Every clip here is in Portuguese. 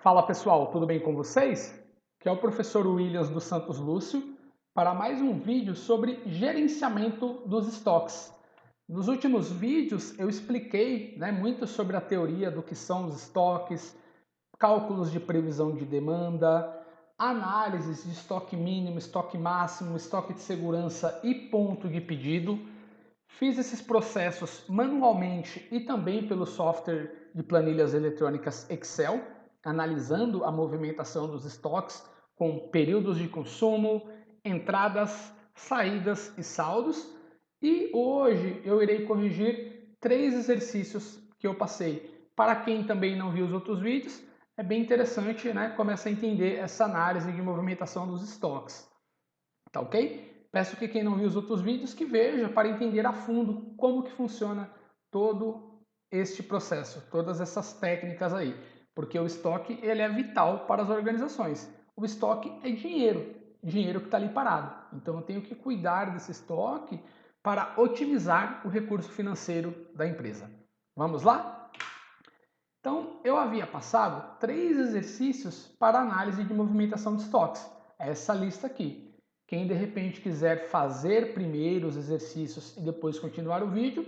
Fala pessoal, tudo bem com vocês? Que é o professor Williams dos Santos Lúcio para mais um vídeo sobre gerenciamento dos estoques. Nos últimos vídeos eu expliquei muito sobre a teoria do que são os estoques, cálculos de previsão de demanda, análises de estoque mínimo, estoque máximo, estoque de segurança e ponto de pedido. Fiz esses processos manualmente e também pelo software de planilhas eletrônicas Excel, analisando a movimentação dos estoques com períodos de consumo, entradas, saídas e saldos. E hoje eu irei corrigir 3 exercícios que eu passei. Para quem também não viu os outros vídeos, é bem interessante, começa a entender essa análise de movimentação dos estoques. Tá ok? Peço que quem não viu os outros vídeos que veja para entender a fundo como que funciona todo este processo, todas essas técnicas aí, porque o estoque ele é vital para as organizações. O estoque é dinheiro, dinheiro que está ali parado. Então eu tenho que cuidar desse estoque para otimizar o recurso financeiro da empresa. Vamos lá? Então eu havia passado 3 exercícios para análise de movimentação de estoques. Essa lista aqui. Quem de repente quiser fazer primeiro os exercícios e depois continuar o vídeo,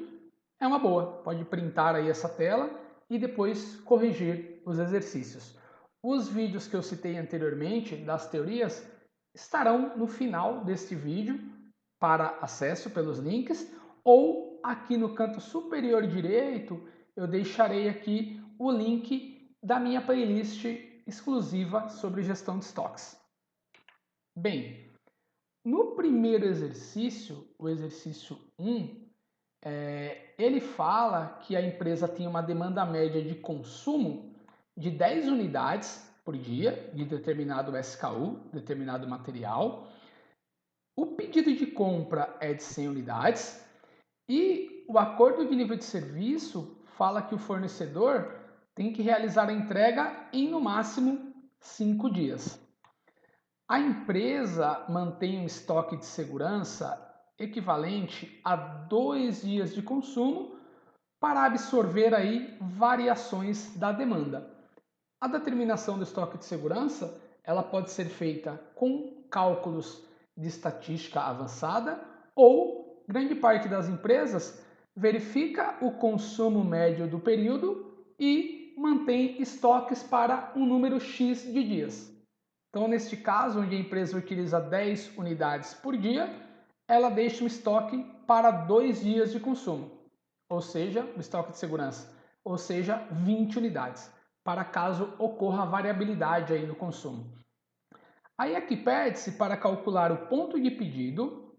é uma boa. Pode printar aí essa tela e depois corrigir os exercícios. Os vídeos que eu citei anteriormente das teorias estarão no final deste vídeo para acesso pelos links ou aqui no canto superior direito eu deixarei aqui o link da minha playlist exclusiva sobre gestão de estoques. Bem, no primeiro exercício, o exercício 1, ele fala que a empresa tem uma demanda média de consumo de 10 unidades por dia de determinado SKU, determinado material. O pedido de compra é de 100 unidades e o acordo de nível de serviço fala que o fornecedor tem que realizar a entrega em no máximo 5 dias. A empresa mantém um estoque de segurança equivalente a 2 dias de consumo para absorver aí variações da demanda. A determinação do estoque de segurança ela pode ser feita com cálculos de estatística avançada ou grande parte das empresas verifica o consumo médio do período e mantém estoques para um número X de dias. Então, neste caso, onde a empresa utiliza 10 unidades por dia, ela deixa um estoque para 2 dias de consumo, ou seja, o estoque de segurança, ou seja, 20 unidades, para caso ocorra variabilidade aí no consumo. Aí aqui pede-se para calcular o ponto de pedido,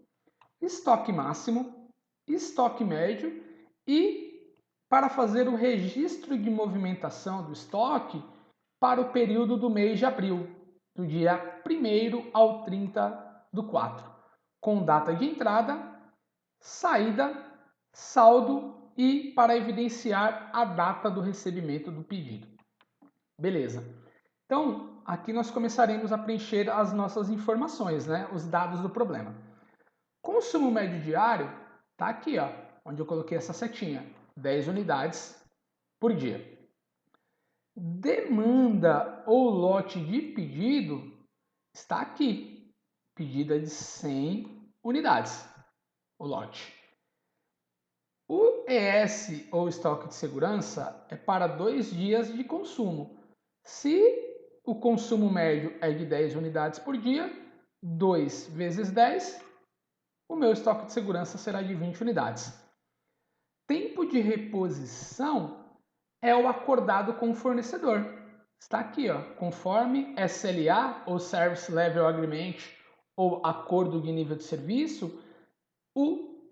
estoque máximo, estoque médio e para fazer o registro de movimentação do estoque para o período do mês de abril, do dia 1º ao 30 do 4, com data de entrada, saída, saldo e para evidenciar a data do recebimento do pedido. Beleza. Então, aqui nós começaremos a preencher as nossas informações, os dados do problema. Consumo médio diário está aqui, onde eu coloquei essa setinha, 10 unidades por dia. Demanda ou lote de pedido está aqui. Pedido é de 100 unidades, o lote. O ES, ou estoque de segurança, é para 2 dias de consumo. Se o consumo médio é de 10 unidades por dia, 2 vezes 10, o meu estoque de segurança será de 20 unidades. Tempo de reposição é o acordado com o fornecedor. Está aqui, conforme SLA, ou Service Level Agreement, ou Acordo de Nível de Serviço, o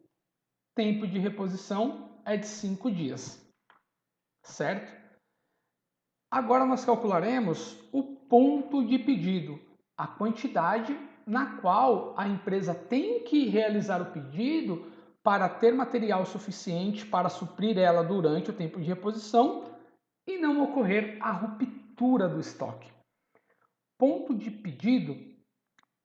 tempo de reposição é de 5 dias, certo? Agora nós calcularemos o ponto de pedido, a quantidade na qual a empresa tem que realizar o pedido para ter material suficiente para suprir ela durante o tempo de reposição e não ocorrer a ruptura do estoque. Ponto de pedido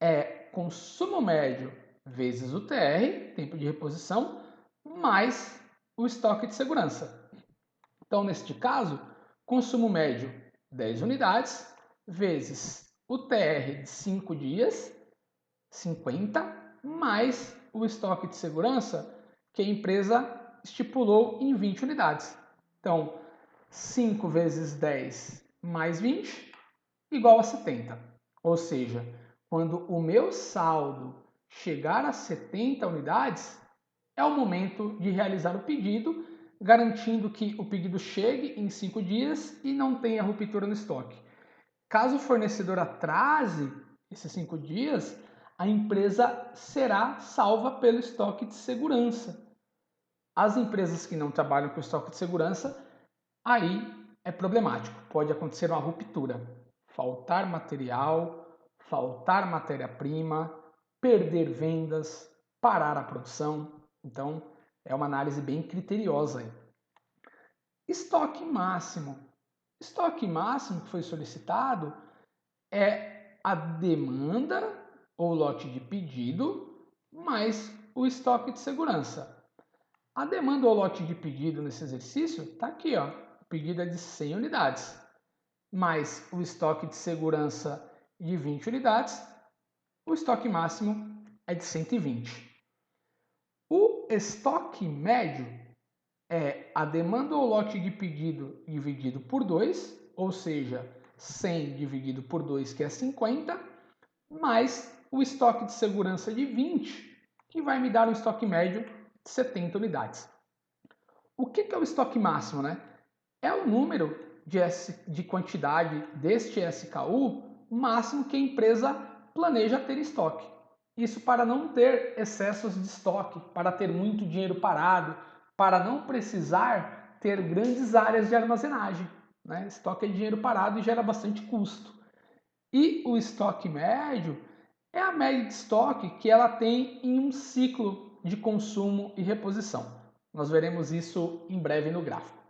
é consumo médio vezes o TR, tempo de reposição, mais o estoque de segurança. Então, neste caso, consumo médio 10 unidades, vezes o TR de 5 dias, 50, mais o estoque de segurança que a empresa estipulou em 20 unidades. Então, 5 vezes 10 mais 20, igual a 70. Ou seja, quando o meu saldo chegar a 70 unidades, é o momento de realizar o pedido, garantindo que o pedido chegue em 5 dias e não tenha ruptura no estoque. Caso o fornecedor atrase esses 5 dias, a empresa será salva pelo estoque de segurança. As empresas que não trabalham com estoque de segurança, aí é problemático, pode acontecer uma ruptura, faltar material, faltar matéria-prima, perder vendas, parar a produção. Então, é uma análise bem criteriosa aí. Estoque máximo. Estoque máximo que foi solicitado é a demanda ou lote de pedido mais o estoque de segurança. A demanda ou lote de pedido nesse exercício está aqui, ó. O pedido é de 100 unidades, mais o estoque de segurança de 20 unidades, o estoque máximo é de 120. O estoque médio é a demanda ou lote de pedido dividido por 2, ou seja, 100 dividido por 2, que é 50, mais o estoque de segurança de 20, que vai me dar um estoque médio de 70 unidades. O que é o estoque máximo, né? É o número de quantidade deste SKU máximo que a empresa planeja ter em estoque. Isso para não ter excessos de estoque, para ter muito dinheiro parado, para não precisar ter grandes áreas de armazenagem. Né? Estoque é dinheiro parado e gera bastante custo. E o estoque médio é a média de estoque que ela tem em um ciclo de consumo e reposição. Nós veremos isso em breve no gráfico.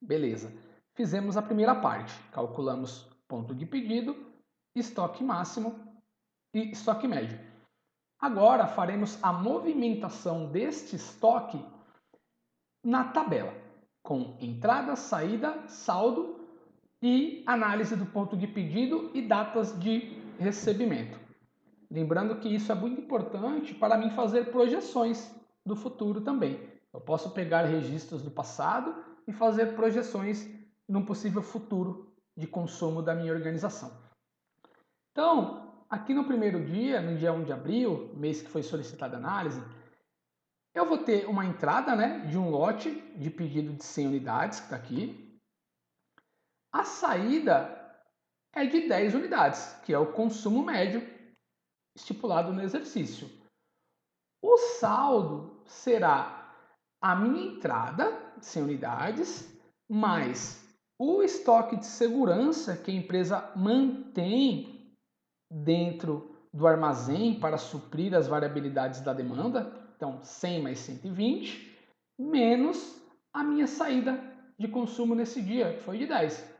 Beleza. Fizemos a primeira parte. Calculamos ponto de pedido, estoque máximo e estoque médio. Agora faremos a movimentação deste estoque na tabela, com entrada, saída, saldo e análise do ponto de pedido e datas de recebimento. Lembrando que isso é muito importante para mim fazer projeções do futuro também. Eu posso pegar registros do passado e fazer projeções num possível futuro de consumo da minha organização. Então, aqui no primeiro dia, no dia 1 de abril, mês que foi solicitada a análise, eu vou ter uma entrada, né, de um lote de pedido de 100 unidades, que está aqui. A saída é de 10 unidades, que é o consumo médio estipulado no exercício. O saldo será a minha entrada, 100 unidades, mais o estoque de segurança que a empresa mantém dentro do armazém para suprir as variabilidades da demanda, então 100 mais 120, menos a minha saída de consumo nesse dia, que foi de 10.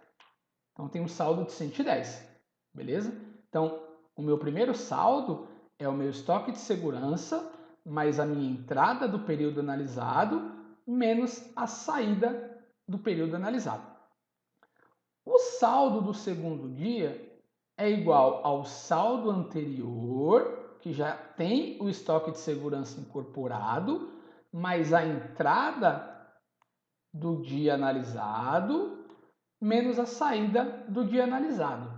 Então tem um saldo de 110, beleza? Então o meu primeiro saldo é o meu estoque de segurança mais a minha entrada do período analisado menos a saída do período analisado. O saldo do segundo dia é igual ao saldo anterior, que já tem o estoque de segurança incorporado, mais a entrada do dia analisado, menos a saída do dia analisado.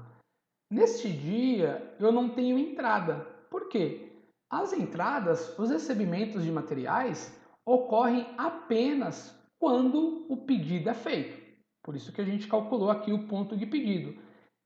Neste dia, eu não tenho entrada. Por quê? As entradas, os recebimentos de materiais, ocorrem apenas quando o pedido é feito. Por isso que a gente calculou aqui o ponto de pedido.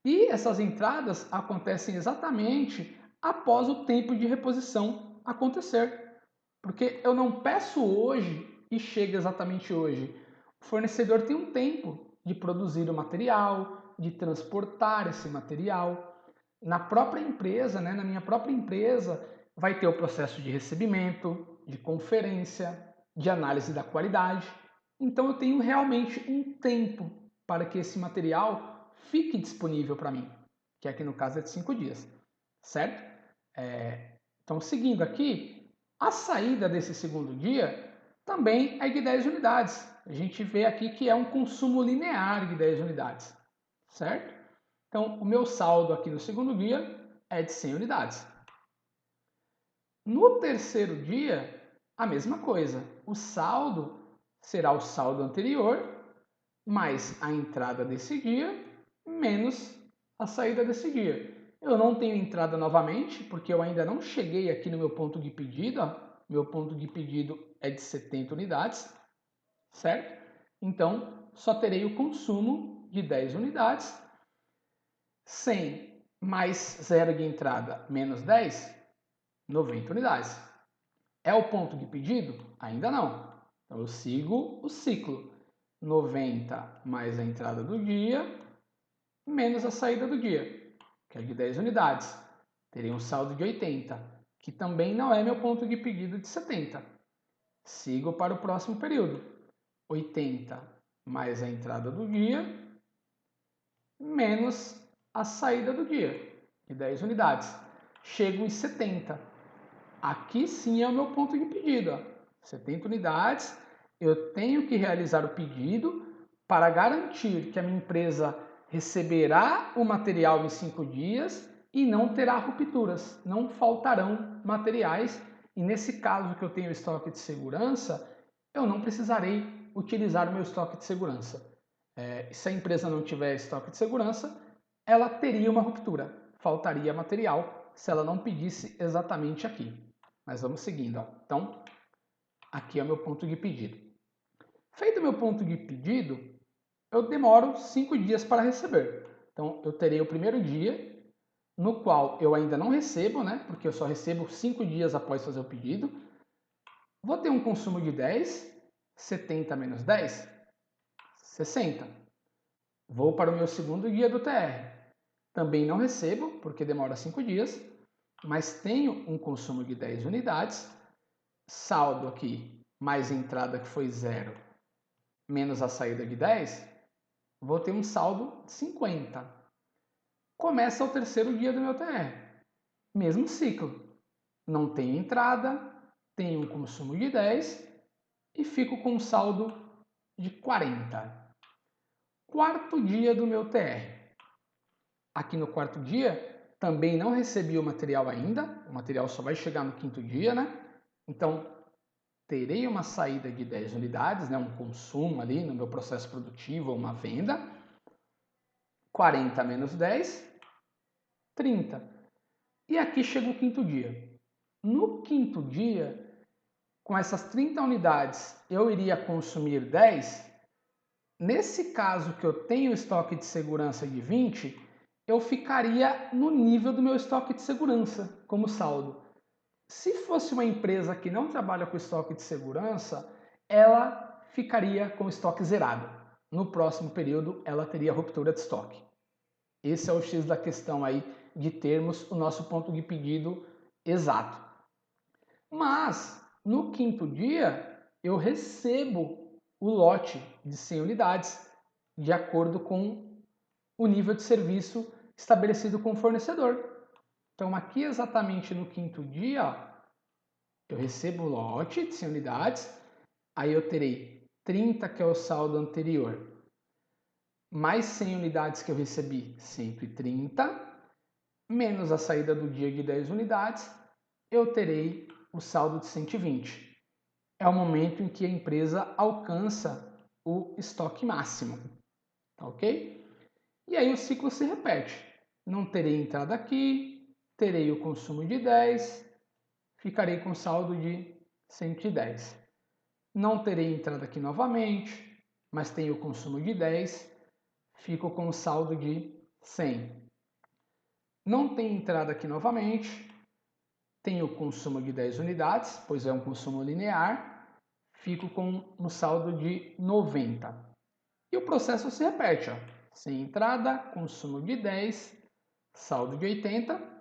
E essas entradas acontecem exatamente após o tempo de reposição acontecer. Porque eu não peço hoje e chega exatamente hoje. O fornecedor tem um tempo de produzir o material, de transportar esse material. Na própria empresa, né, na minha própria empresa, vai ter o processo de recebimento, de conferência, de análise da qualidade. Então eu tenho realmente um tempo para que esse material fique disponível para mim, que aqui no caso é de 5 dias, certo? Então, seguindo aqui, a saída desse segundo dia também é de 10 unidades. A gente vê aqui que é um consumo linear de 10 unidades, certo? Então, o meu saldo aqui no segundo dia é de 100 unidades. No terceiro dia, a mesma coisa. O saldo será o saldo anterior, mais a entrada desse dia, menos a saída desse dia. Eu não tenho entrada novamente, porque eu ainda não cheguei aqui no meu ponto de pedido. Meu ponto de pedido é de 70 unidades, certo? Então, só terei o consumo de 10 unidades. 100 mais zero de entrada menos 10, 90 unidades. É o ponto de pedido? Ainda não. Então, eu sigo o ciclo. 90 mais a entrada do dia, menos a saída do dia, que é de 10 unidades. Terei um saldo de 80, que também não é meu ponto de pedido de 70. Sigo para o próximo período. 80 mais a entrada do dia, menos a saída do dia, de 10 unidades. Chego em 70. Aqui sim é o meu ponto de pedido. 70 unidades. Eu tenho que realizar o pedido para garantir que a minha empresa receberá o material em 5 dias e não terá rupturas, não faltarão materiais. E nesse caso que eu tenho estoque de segurança, eu não precisarei utilizar o meu estoque de segurança. Se a empresa não tiver estoque de segurança, ela teria uma ruptura, faltaria material se ela não pedisse exatamente aqui. Mas vamos seguindo. Ó. Então, aqui é o meu ponto de pedido. Feito o meu ponto de pedido, eu demoro 5 dias para receber. Então, eu terei o primeiro dia, no qual eu ainda não recebo, né? Porque eu só recebo 5 dias após fazer o pedido. Vou ter um consumo de 10, 70 menos 10, 60. Vou para o meu segundo dia do TR. Também não recebo, porque demora 5 dias, mas tenho um consumo de 10 unidades. Saldo aqui, mais entrada que foi 0, menos a saída de 10, vou ter um saldo de 50. Começa o terceiro dia do meu TR. Mesmo ciclo. Não tenho entrada, tenho um consumo de 10 e fico com um saldo de 40. Quarto dia do meu TR. Aqui no quarto dia, também não recebi o material ainda. O material só vai chegar no quinto dia, né? Então, terei uma saída de 10 unidades, né? Um consumo ali no meu processo produtivo, uma venda. 40 menos 10, 30. E aqui chega o quinto dia. No quinto dia, com essas 30 unidades, eu iria consumir 10. Nesse caso que eu tenho estoque de segurança de 20, eu ficaria no nível do meu estoque de segurança como saldo. Se fosse uma empresa que não trabalha com estoque de segurança, ela ficaria com estoque zerado. No próximo período, ela teria ruptura de estoque. Esse é o X da questão aí de termos o nosso ponto de pedido exato. Mas, no quinto dia, eu recebo o lote de 100 unidades, de acordo com o nível de serviço estabelecido com o fornecedor. Então, aqui exatamente no quinto dia, eu recebo o lote de 100 unidades, aí eu terei 30, que é o saldo anterior, mais 100 unidades que eu recebi, 130, menos a saída do dia de 10 unidades, eu terei o saldo de 120. É o momento em que a empresa alcança o estoque máximo, tá ok? E aí o ciclo se repete. Não terei entrada aqui, terei o consumo de 10, ficarei com saldo de 110. Não terei entrada aqui novamente, mas tenho o consumo de 10, fico com o saldo de 100. Não tem entrada aqui novamente, tenho o consumo de 10 unidades, pois é um consumo linear, fico com um saldo de 90. E o processo se repete, ó. Sem entrada, consumo de 10, saldo de 80.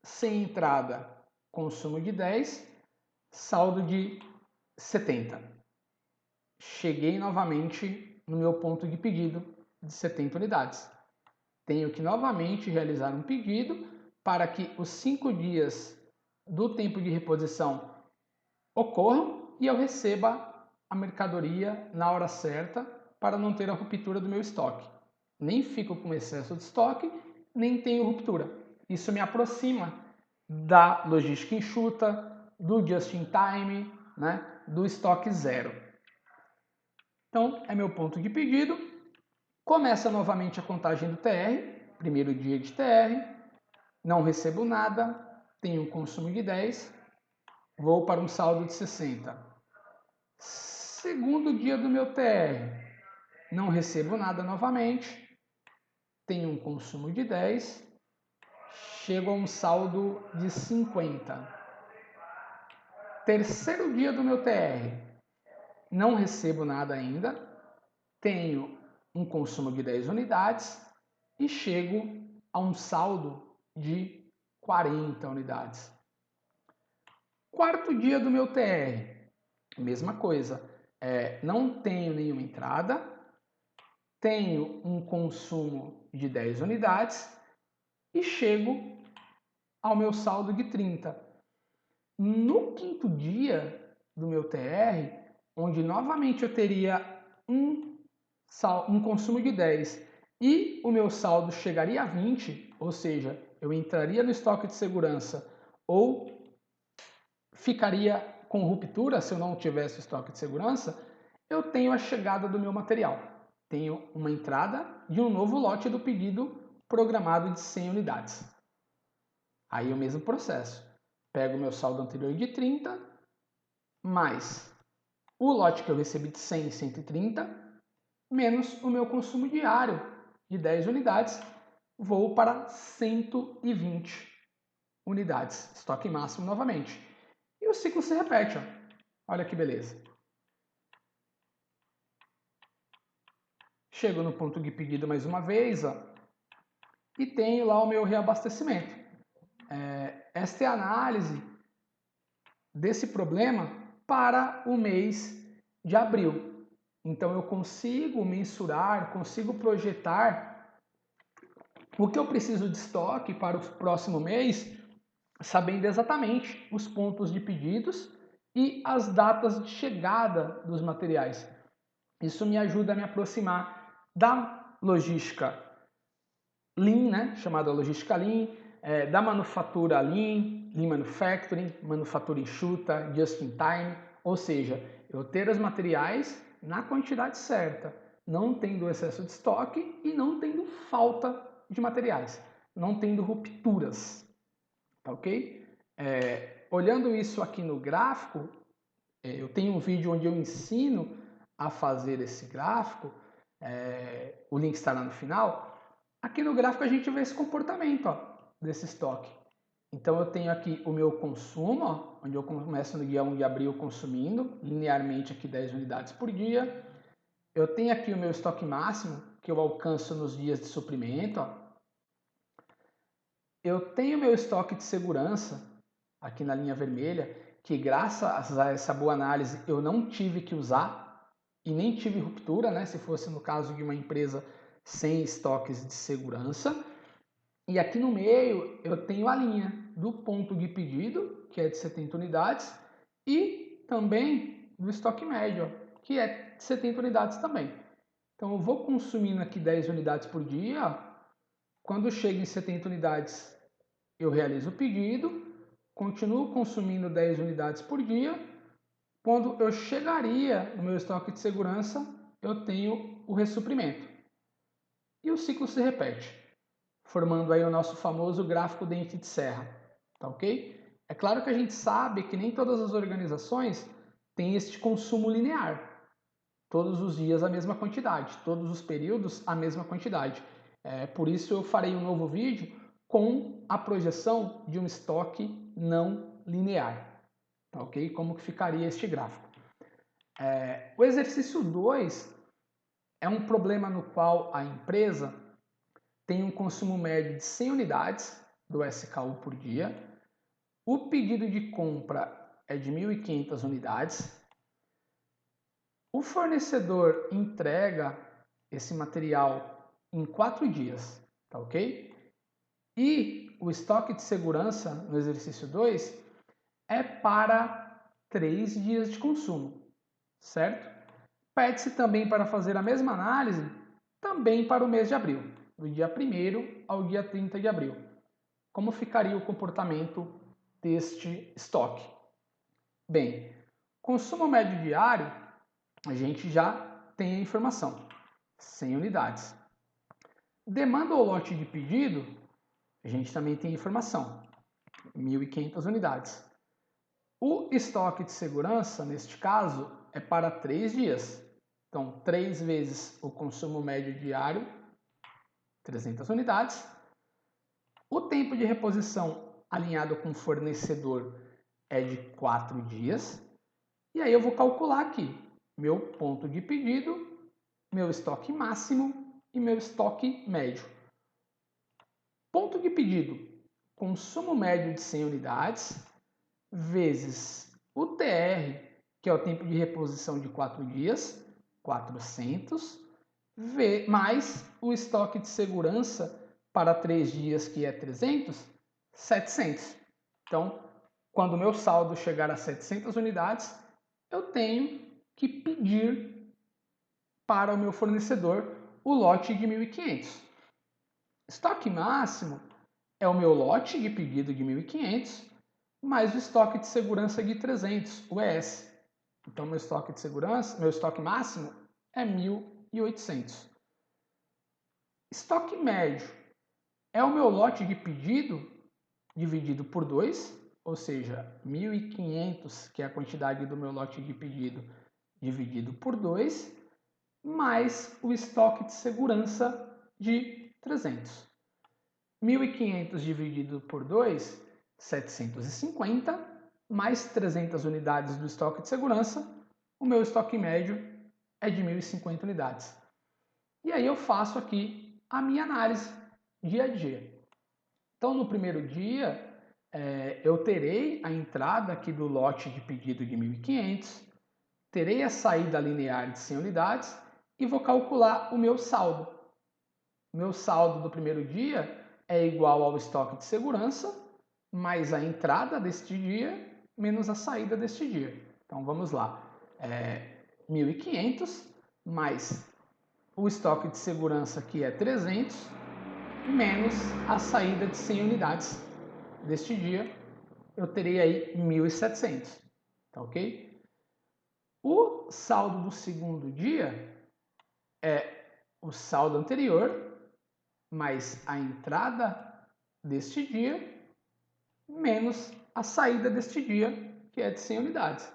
Sem entrada, consumo de 10, saldo de 70. Cheguei novamente no meu ponto de pedido de 70 unidades. Tenho que novamente realizar um pedido para que os 5 dias do tempo de reposição ocorram e eu receba a mercadoria na hora certa para não ter a ruptura do meu estoque. nem fico com excesso de estoque, nem tenho ruptura. Isso me aproxima da logística enxuta, do just-in-time, né, do estoque zero. Então, é meu ponto de pedido. Começa novamente a contagem do TR, primeiro dia de TR, não recebo nada, tenho um consumo de 10, vou para um saldo de 60. Segundo dia do meu TR, não recebo nada novamente, tenho um consumo de 10, chego a um saldo de 50. Terceiro dia do meu TR, não recebo nada ainda, tenho um consumo de 10 unidades e chego a um saldo de 40 unidades. Quarto dia do meu TR, mesma coisa, não tenho nenhuma entrada, tenho um consumo de 10 unidades e chego ao meu saldo de 30. No quinto dia do meu TR, onde novamente eu teria um consumo de 10 e o meu saldo chegaria a 20, ou seja, eu entraria no estoque de segurança ou ficaria com ruptura se eu não tivesse estoque de segurança, eu tenho a chegada do meu material. Tenho uma entrada de um novo lote do pedido programado de 100 unidades. Aí é o mesmo processo. Pego o meu saldo anterior de 30, mais o lote que eu recebi de 100 e 130, menos o meu consumo diário de 10 unidades, vou para 120 unidades. Estoque máximo novamente. E o ciclo se repete. Ó. Olha que beleza. Chego no ponto de pedido mais uma vez, ó, e tenho lá o meu reabastecimento. Esta é a análise desse problema para o mês de abril. Então eu consigo mensurar, consigo projetar o que eu preciso de estoque para o próximo mês, sabendo exatamente os pontos de pedidos e as datas de chegada dos materiais. Isso me ajuda a me aproximar da logística Lean, né, chamada logística Lean, da manufatura Lean, Lean Manufacturing, manufatura enxuta, Just in Time, ou seja, eu ter os materiais na quantidade certa, não tendo excesso de estoque e não tendo falta de materiais, não tendo rupturas, tá ok? Olhando isso aqui no gráfico, eu tenho um vídeo onde eu ensino a fazer esse gráfico, o link estará no final. Aqui no gráfico a gente vê esse comportamento desse estoque. Então eu tenho aqui o meu consumo, onde eu começo no dia 1 de abril consumindo, linearmente aqui 10 unidades por dia. Eu tenho aqui o meu estoque máximo, que eu alcanço nos dias de suprimento. Eu tenho meu estoque de segurança, aqui na linha vermelha, que graças a essa boa análise eu não tive que usar e nem tive ruptura, né? Se fosse no caso de uma empresa sem estoques de segurança. E aqui no meio eu tenho a linha do ponto de pedido, que é de 70 unidades, e também do estoque médio, que é de 70 unidades também. Então eu vou consumindo aqui 10 unidades por dia. Quando chega em 70 unidades, eu realizo o pedido, continuo consumindo 10 unidades por dia. Quando eu chegaria no meu estoque de segurança, eu tenho o ressuprimento. E o ciclo se repete, formando aí o nosso famoso gráfico dente de serra, tá ok? É claro que a gente sabe que nem todas as organizações têm este consumo linear, todos os dias a mesma quantidade, todos os períodos a mesma quantidade. Por isso eu farei um novo vídeo com a projeção de um estoque não linear, tá ok? Como que ficaria este gráfico. O exercício 2 é um problema no qual a empresa tem um consumo médio de 100 unidades do SKU por dia. O pedido de compra é de 1.500 unidades. O fornecedor entrega esse material em 4 dias, tá ok? E o estoque de segurança no exercício 2 é para 3 dias de consumo, certo? Pede-se também para fazer a mesma análise também para o mês de abril, do dia 1º ao dia 30 de abril. Como ficaria o comportamento deste estoque? Bem, consumo médio diário, a gente já tem a informação, 100 unidades. Demanda ou lote de pedido, a gente também tem informação, 1.500 unidades. O estoque de segurança, neste caso, é para 3 dias. Então, 3 vezes o consumo médio diário, 300 unidades. O tempo de reposição alinhado com o fornecedor é de 4 dias. E aí eu vou calcular aqui meu ponto de pedido, meu estoque máximo e meu estoque médio. Ponto de pedido, consumo médio de 100 unidades, vezes o TR, que é o tempo de reposição de 4 dias, 400, mais o estoque de segurança para 3 dias, que é 300, 700. Então, quando o meu saldo chegar a 700 unidades, eu tenho que pedir para o meu fornecedor o lote de 1.500. Estoque máximo é o meu lote de pedido de 1.500 mais o estoque de segurança de 300, o ES. Então, meu estoque de segurança, meu estoque máximo é 1.800. Estoque médio é o meu lote de pedido dividido por 2, ou seja, 1.500, que é a quantidade do meu lote de pedido, dividido por 2, mais o estoque de segurança de 300. 1.500 dividido por 2, 750, mais 300 unidades do estoque de segurança, o meu estoque médio é de 1.050 unidades. E aí eu faço aqui a minha análise dia a dia. Então, no primeiro dia, eu terei a entrada aqui do lote de pedido de 1.500, terei a saída linear de 100 unidades e vou calcular o meu saldo. O meu saldo do primeiro dia é igual ao estoque de segurança, mais a entrada deste dia, menos a saída deste dia. Então, vamos lá. 1.500 mais o estoque de segurança, que é 300, menos a saída de 100 unidades deste dia, eu terei aí 1.700, tá ok? O saldo do segundo dia é o saldo anterior, mais a entrada deste dia, menos a saída deste dia, que é de 100 unidades.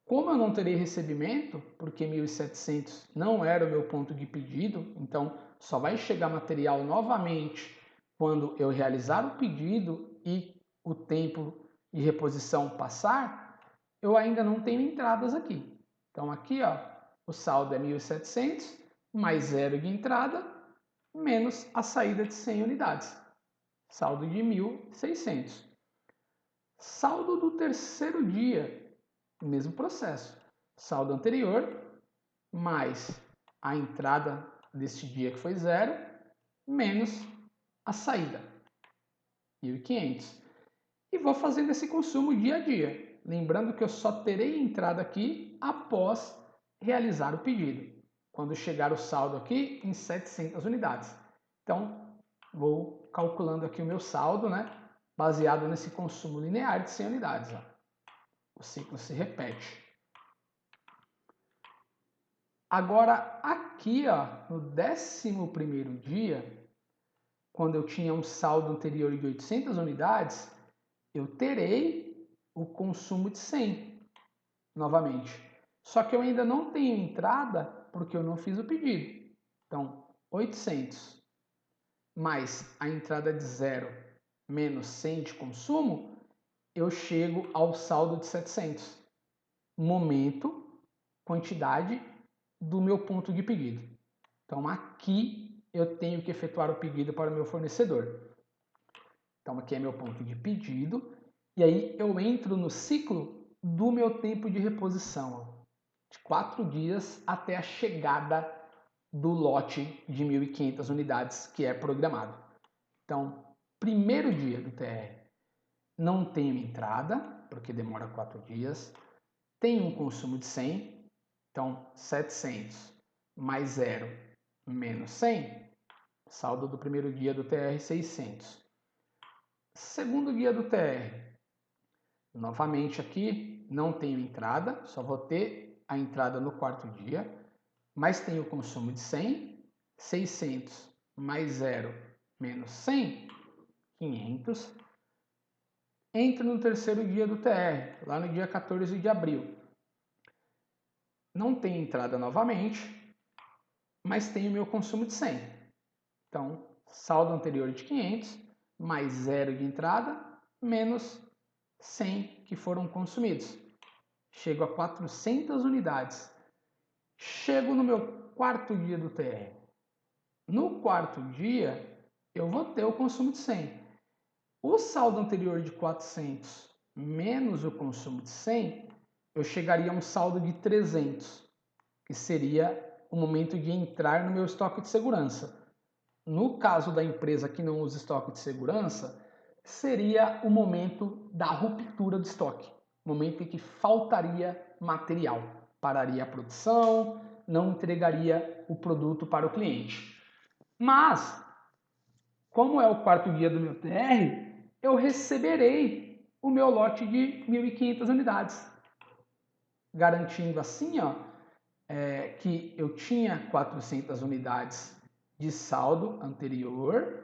Como eu não terei recebimento, porque 1.700 não era o meu ponto de pedido, então só vai chegar material novamente quando eu realizar o pedido e o tempo de reposição passar, eu ainda não tenho entradas aqui. Então aqui, ó, o saldo é 1.700 mais zero de entrada, menos a saída de 100 unidades. Saldo de 1.600. Saldo do terceiro dia, mesmo processo. Saldo anterior, mais a entrada deste dia que foi zero, menos a saída, 1.500. E vou fazendo esse consumo dia a dia. Lembrando que eu só terei entrada aqui após realizar o pedido. Quando chegar o saldo aqui em 700 unidades. Então, vou calculando aqui o meu saldo, né? Baseado nesse consumo linear de 100 unidades. Ó. O ciclo se repete. Agora, aqui, ó, no 11º dia, quando eu tinha um saldo anterior de 800 unidades, eu terei o consumo de 100 novamente. Só que eu ainda não tenho entrada porque eu não fiz o pedido. Então, 800 mais a entrada de 0 menos 100 de consumo, eu chego ao saldo de 700. Momento, quantidade do meu ponto de pedido. Então, aqui eu tenho que efetuar o pedido para o meu fornecedor. Então, aqui é meu ponto de pedido. E aí eu entro no ciclo do meu tempo de reposição, ó, de 4 dias até a chegada do lote de 1.500 unidades que é programado. Então, primeiro dia do TR, não tenho entrada, porque demora 4 dias. Tenho um consumo de 100, então 700 mais 0 menos 100. Saldo do primeiro dia do TR, 600. Segundo dia do TR. Novamente aqui, não tenho entrada, só vou ter a entrada no quarto dia, mas tenho o consumo de 100, 600 mais 0 menos 100, 500. Entro no terceiro dia do TR, lá no dia 14 de abril. Não tenho entrada novamente, mas tenho meu consumo de 100. Então, saldo anterior de 500, mais 0 de entrada, menos 100 que foram consumidos. Chego a 400 unidades. Chego no meu quarto dia do TR. No quarto dia, eu vou ter o consumo de 100. O saldo anterior de 400 menos o consumo de 100, eu chegaria a um saldo de 300, que seria o momento de entrar no meu estoque de segurança. No caso da empresa que não usa estoque de segurança, seria o momento da ruptura do estoque, momento em que faltaria material, pararia a produção, não entregaria o produto para o cliente. Mas, como é o quarto dia do meu TR, eu receberei o meu lote de 1.500 unidades, garantindo assim que eu tinha 400 unidades de saldo anterior,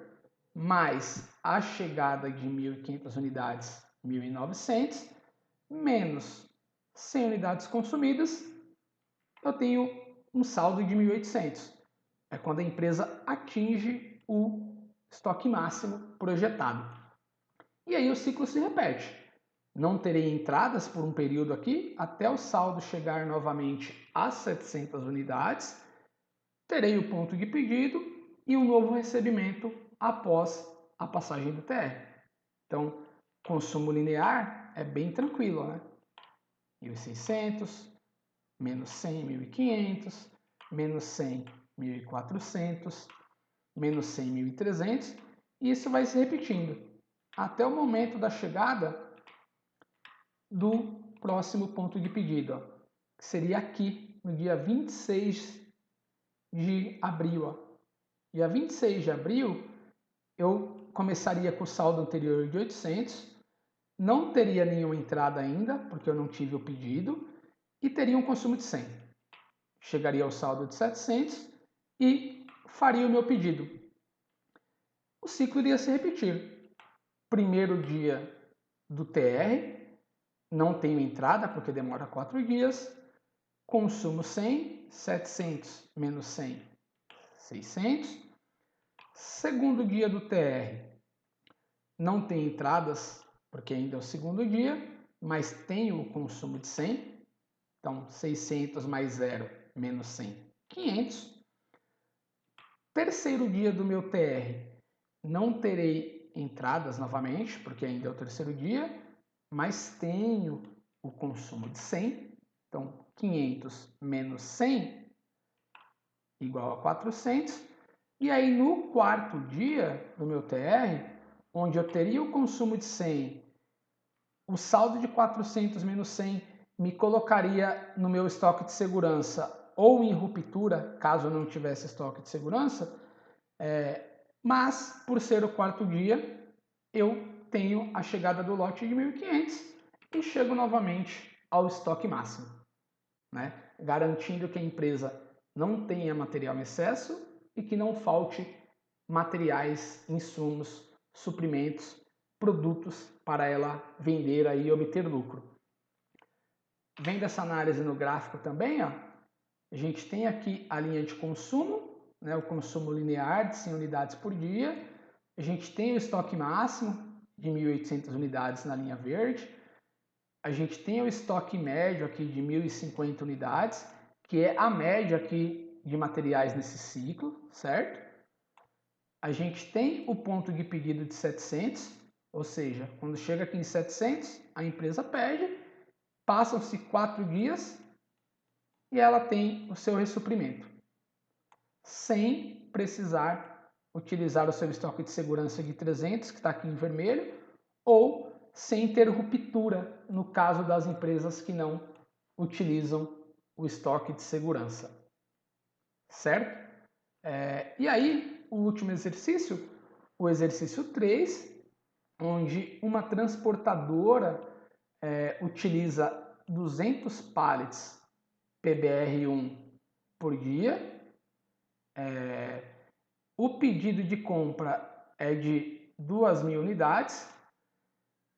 mais a chegada de 1.500 unidades, 1.900, menos 100 unidades consumidas, eu tenho um saldo de 1.800. É quando a empresa atinge o estoque máximo projetado. E aí o ciclo se repete. Não terei entradas por um período aqui, até o saldo chegar novamente a 700 unidades. Terei o ponto de pedido e um novo recebimento após a passagem do TR. Então, consumo linear é bem tranquilo, né? 1.600, menos 100, 1.500, menos 100, 1.400, menos 100, 1.300, e isso vai se repetindo até o momento da chegada do próximo ponto de pedido, que seria aqui no dia 26 de abril. Dia 26 de abril, eu começaria com o saldo anterior de 800, não teria nenhuma entrada ainda, porque eu não tive o pedido, e teria um consumo de 100. Chegaria ao saldo de 700 e faria o meu pedido. O ciclo iria se repetir. Primeiro dia do TR, não tenho entrada porque demora 4 dias, consumo 100, 700 menos 100, 600. Segundo dia do TR, não tem entradas porque ainda é o segundo dia, mas tenho o consumo de 100, então 600 mais 0 menos 100, 500. Terceiro dia do meu TR, não terei entradas novamente, porque ainda é o terceiro dia, mas tenho o consumo de 100, então 500 menos 100 igual a 400. E aí no quarto dia do meu TR, onde eu teria o consumo de 100, o saldo de 400 menos 100 me colocaria no meu estoque de segurança ou em ruptura, caso eu não tivesse estoque de segurança, mas por ser o quarto dia, eu tenho a chegada do lote de 1.500 e chego novamente ao estoque máximo, né? Garantindo que a empresa não tenha material em excesso e que não falte materiais, insumos, suprimentos, produtos para ela vender aí e obter lucro. Vendo essa análise no gráfico também, a gente tem aqui a linha de consumo, né, o consumo linear de 100 unidades por dia. A gente tem o estoque máximo de 1.800 unidades na linha verde. A gente tem o estoque médio aqui de 1.050 unidades, que é a média aqui de materiais nesse ciclo, certo? A gente tem o ponto de pedido de 700, ou seja, quando chega aqui em 700, a empresa pede, passam-se 4 dias e ela tem o seu ressuprimento, sem precisar utilizar o seu estoque de segurança de 300, que está aqui em vermelho, ou sem ter ruptura, no caso das empresas que não utilizam o estoque de segurança. Certo? E aí, o último exercício, o exercício 3, onde uma transportadora utiliza 200 pallets PBR1 por dia. O pedido de compra é de 2.000 unidades.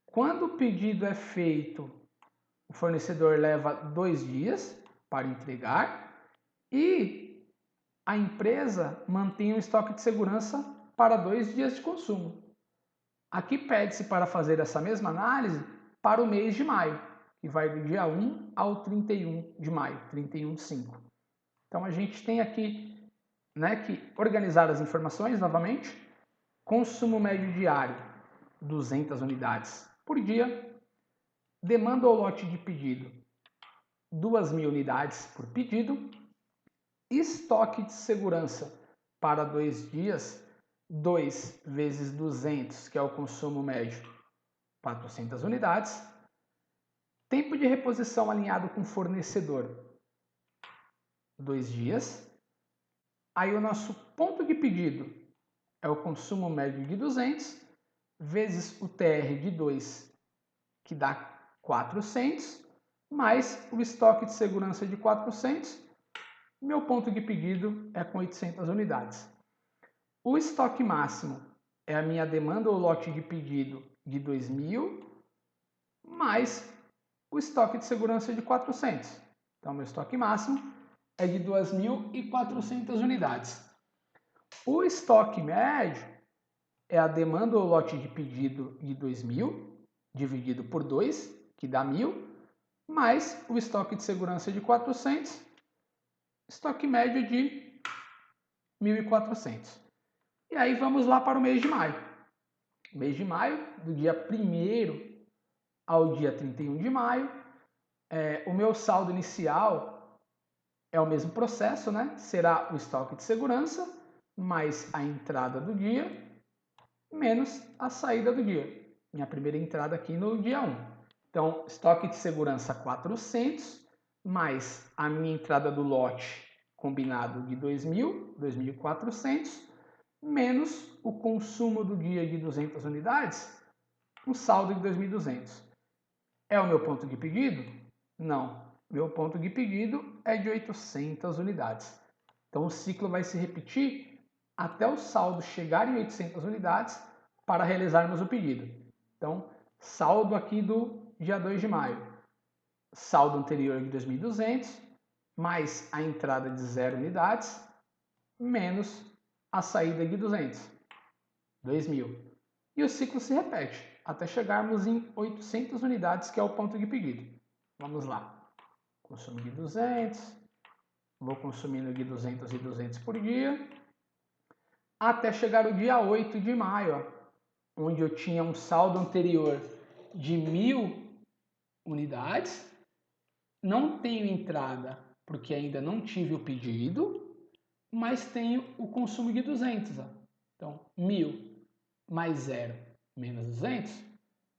Quando o pedido é feito, o fornecedor leva 2 dias para entregar e a empresa mantém um estoque de segurança para 2 dias de consumo. Aqui pede-se para fazer essa mesma análise para o mês de maio, que vai do dia 1 ao 31 de maio, 31/5. Então a gente tem aqui que organizar as informações novamente. Consumo médio diário, 200 unidades por dia. Demanda ou lote de pedido, 2.000 unidades por pedido. Estoque de segurança para 2 dias, 2 vezes 200, que é o consumo médio, 400 unidades. Tempo de reposição alinhado com fornecedor, 2 dias. Aí o nosso ponto de pedido é o consumo médio de 200, vezes o TR de 2, que dá 400, mais o estoque de segurança de 400. Meu ponto de pedido é com 800 unidades. O estoque máximo é a minha demanda ou lote de pedido de 2.000, mais o estoque de segurança de 400. Então, meu estoque máximo é de 2.400 unidades. O estoque médio é a demanda ou lote de pedido de 2.000, dividido por 2, que dá 1.000, mais o estoque de segurança de 400, estoque médio de 1.400. E aí vamos lá para o mês de maio. Mês de maio, do dia 1º ao dia 31 de maio, o meu saldo inicial é o mesmo processo, né? Será o estoque de segurança, mais a entrada do dia, menos a saída do dia. Minha primeira entrada aqui no dia 1. Então, estoque de segurança 400, mais a minha entrada do lote combinado de 2.000, 2.400, menos o consumo do dia de 200 unidades, um saldo de 2.200. É o meu ponto de pedido? Não. Meu ponto de pedido é de 800 unidades. Então, o ciclo vai se repetir até o saldo chegar em 800 unidades para realizarmos o pedido. Então, saldo aqui do dia 2 de maio. Saldo anterior de 2.200, mais a entrada de 0 unidades, menos a saída de 200, 2.000. E o ciclo se repete até chegarmos em 800 unidades, que é o ponto de pedido. Vamos lá. Consumo de 200, vou consumindo de 200 e 200 por dia, até chegar o dia 8 de maio, onde eu tinha um saldo anterior de 1.000 unidades, não tenho entrada porque ainda não tive o pedido, mas tenho o consumo de 200. Ó. Então, 1.000 mais 0 menos 200,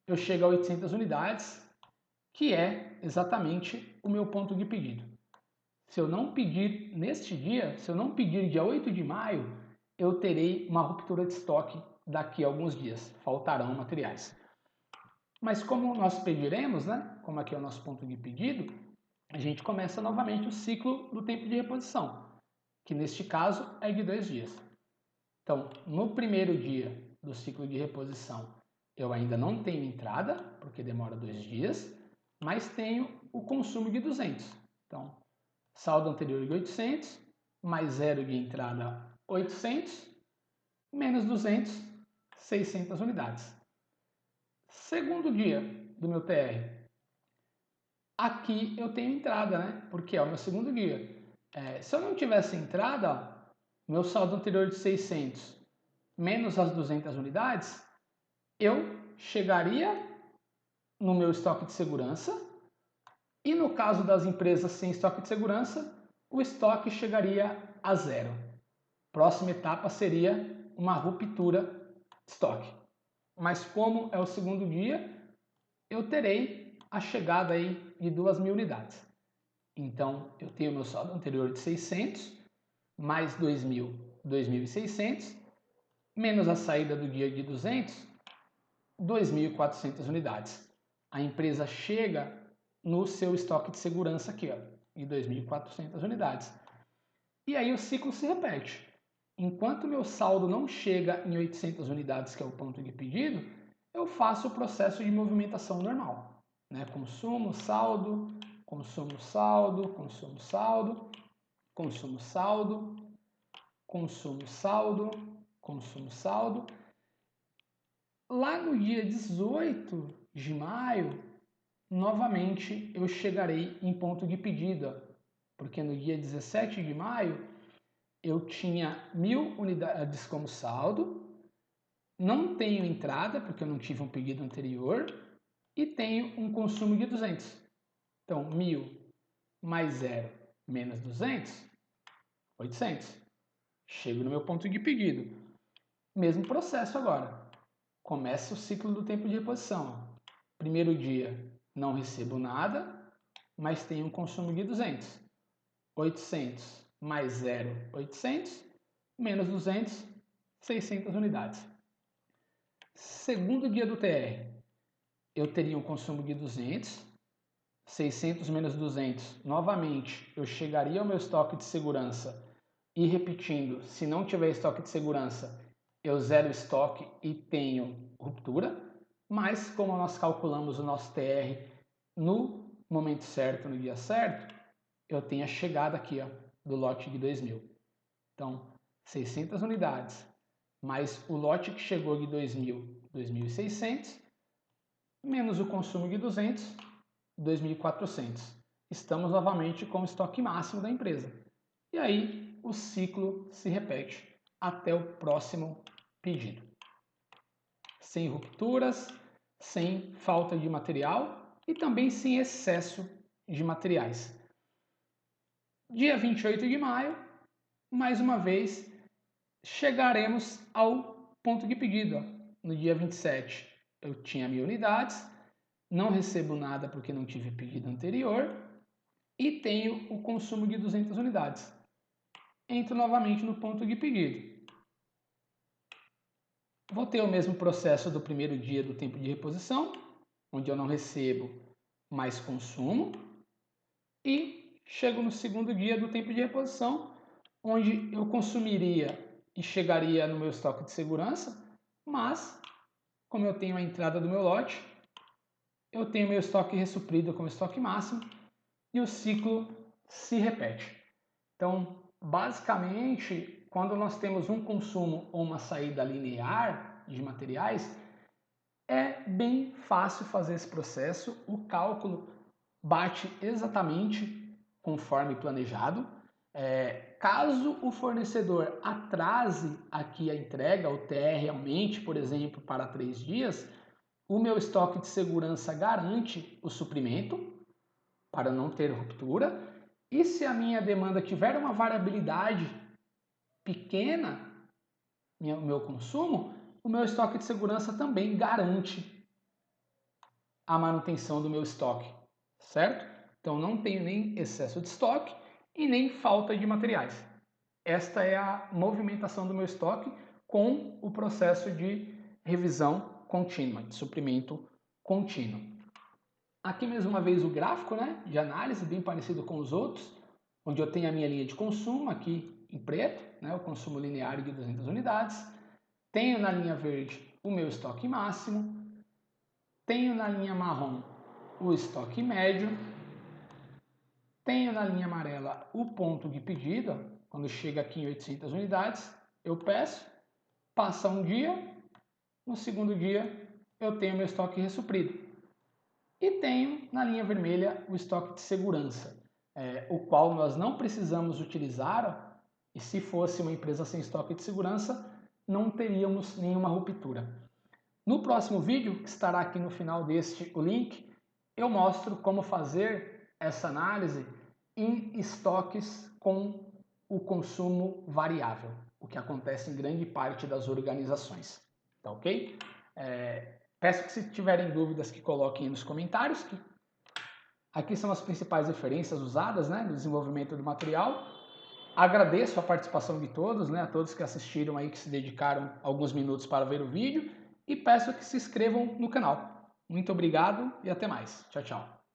eu chego a 800 unidades, que é exatamente o meu ponto de pedido. Se eu não pedir neste dia, se eu não pedir dia 8 de maio, eu terei uma ruptura de estoque daqui a alguns dias, faltarão materiais. Mas como nós pediremos, né? Como aqui é o nosso ponto de pedido, a gente começa novamente o ciclo do tempo de reposição, que neste caso é de 2 dias. Então, no primeiro dia do ciclo de reposição, eu ainda não tenho entrada, porque demora 2 dias, mas tenho o consumo de 200. Então, saldo anterior de 800, mais 0 de entrada 800, menos 200, 600 unidades. Segundo dia do meu TR. Aqui eu tenho entrada, né? Porque é o meu segundo dia. Se eu não tivesse entrada, meu saldo anterior de 600 menos as 200 unidades, eu chegaria no meu estoque de segurança e no caso das empresas sem estoque de segurança, o estoque chegaria a 0. Próxima etapa seria uma ruptura de estoque. Mas como é o segundo dia, eu terei a chegada aí de 2.000 unidades. Então, eu tenho meu saldo anterior de 600, mais 2.000 2.600, menos a saída do dia de 200, 2.400 unidades. A empresa chega no seu estoque de segurança aqui, ó, de 2.400 unidades. E aí o ciclo se repete. Enquanto meu saldo não chega em 800 unidades, que é o ponto de pedido, eu faço o processo de movimentação normal, né? Consumo, saldo, consumo, saldo, consumo, saldo, consumo, saldo, consumo, saldo, consumo, saldo. Lá no dia 18 de maio, novamente eu chegarei em ponto de pedido, porque no dia 17 de maio eu tinha 1.000 unidades como saldo, não tenho entrada, porque eu não tive um pedido anterior, e tenho um consumo de 200. Então, 1.000 mais 0 menos 200, 800. Chego no meu ponto de pedido. Mesmo processo agora. Começa o ciclo do tempo de reposição. Primeiro dia, não recebo nada, mas tenho um consumo de 200. 800 mais 0, 800, menos 200, 600 unidades. Segundo dia do TR, eu teria um consumo de 200, 600 menos 200, novamente eu chegaria ao meu estoque de segurança e repetindo, se não tiver estoque de segurança, eu zero estoque e tenho ruptura, mas como nós calculamos o nosso TR no momento certo, no dia certo, eu tenho a chegada aqui, ó, do lote de 2.000. Então, 600 unidades, mais o lote que chegou de 2.000, 2.600, menos o consumo de 200, 2.400. Estamos novamente com o estoque máximo da empresa. E aí, o ciclo se repete até o próximo pedido. Sem rupturas, sem falta de material e também sem excesso de materiais. Dia 28 de maio, mais uma vez, chegaremos ao ponto de pedido. No dia 27, eu tinha 1.000 unidades, não recebo nada porque não tive pedido anterior e tenho o consumo de 200 unidades. Entro novamente no ponto de pedido. Vou ter o mesmo processo do primeiro dia do tempo de reposição, onde eu não recebo mais consumo, e chego no segundo dia do tempo de reposição, onde eu consumiria e chegaria no meu estoque de segurança, mas, como eu tenho a entrada do meu lote, eu tenho meu estoque ressuprido com o estoque máximo e o ciclo se repete. Então, basicamente, quando nós temos um consumo ou uma saída linear de materiais, é bem fácil fazer esse processo, o cálculo bate exatamente conforme planejado. Caso o fornecedor atrase aqui a entrega, o TR aumente, por exemplo, para 3 dias, o meu estoque de segurança garante o suprimento para não ter ruptura. E se a minha demanda tiver uma variabilidade pequena, o meu consumo, o meu estoque de segurança também garante a manutenção do meu estoque, certo? Então não tenho nem excesso de estoque e nem falta de materiais. Esta é a movimentação do meu estoque com o processo de revisão contínua, de suprimento contínuo. Aqui mais uma vez o gráfico, né, de análise, bem parecido com os outros, onde eu tenho a minha linha de consumo aqui em preto, né, o consumo linear de 200 unidades. Tenho na linha verde o meu estoque máximo. Tenho na linha marrom o estoque médio. Tenho na linha amarela o ponto de pedido. Quando chega aqui em 800 unidades, eu peço. Passa um dia. No segundo dia, eu tenho meu estoque ressuprido. E tenho na linha vermelha o estoque de segurança, o qual nós não precisamos utilizar, e se fosse uma empresa sem estoque de segurança, não teríamos nenhuma ruptura. No próximo vídeo, que estará aqui no final deste o link, eu mostro como fazer essa análise em estoques com o consumo variável, o que acontece em grande parte das organizações. Tá ok? Peço que, se tiverem dúvidas, que coloquem nos comentários. Aqui são as principais referências usadas, né, no desenvolvimento do material. Agradeço a participação de todos, né, a todos que assistiram aí, que se dedicaram alguns minutos para ver o vídeo, e peço que se inscrevam no canal. Muito obrigado e até mais. Tchau, tchau.